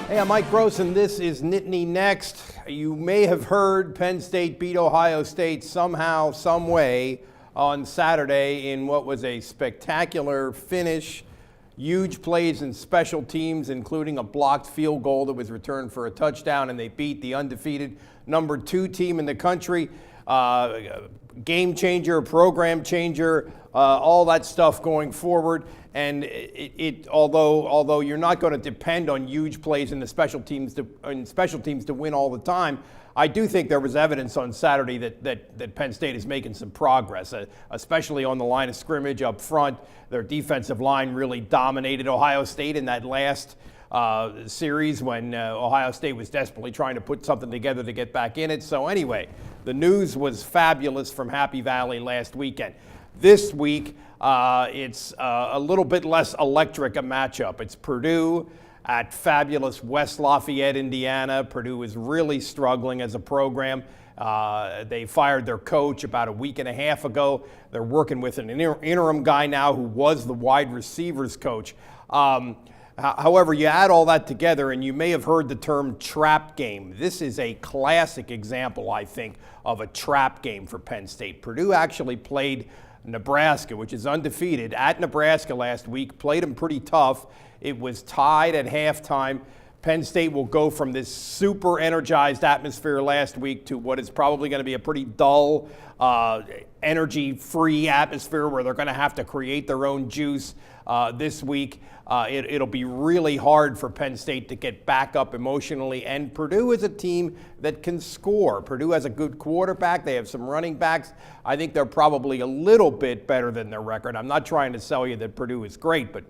Hey, I'm Mike Gross, and this is Nittany Next. You may have heard Penn State beat Ohio State somehow, some way on Saturday in what was a spectacular finish. Huge plays in special teams, including a blocked field goal that was returned for a touchdown, and they beat the undefeated number 2 team in the country. Game changer, program changer, all that stuff going forward. And although you're not going to depend on huge plays in the special teams to win all the time, I do think there was evidence on Saturday that Penn State is making some progress, especially on the line of scrimmage up front. Their defensive line really dominated Ohio State in that last series when Ohio State was desperately trying to put something together to get back in it. So anyway, the news was fabulous from Happy Valley last weekend. This week, it's a little bit less electric a matchup. It's Purdue at fabulous West Lafayette, Indiana. Purdue is really struggling as a program. They fired their coach about a week and a half ago. They're working with an interim guy now who was the wide receivers coach. However, you add all that together, and you may have heard the term trap game. This is a classic example, I think, of a trap game for Penn State. Purdue actually played Nebraska, which is undefeated, at Nebraska last week, played them pretty tough. It was tied at halftime. Penn State will go from this super energized atmosphere last week to what is probably going to be a pretty dull, energy-free atmosphere where they're going to have to create their own juice this week. It'll be really hard for Penn State to get back up emotionally, and Purdue is a team that can score. Purdue has a good quarterback. They have some running backs. I think they're probably a little bit better than their record. I'm not trying to sell you that Purdue is great, but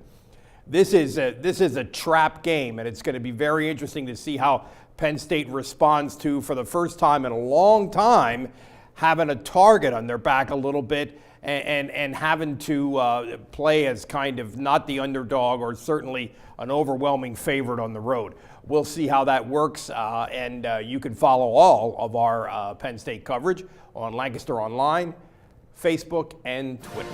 this is a trap game, and it's going to be very interesting to see how Penn State responds to, for the first time in a long time, having a target on their back a little bit and having to play as kind of not the underdog or certainly an overwhelming favorite on the road. We'll see how that works, and you can follow all of our Penn State coverage on Lancaster Online, Facebook, and Twitter.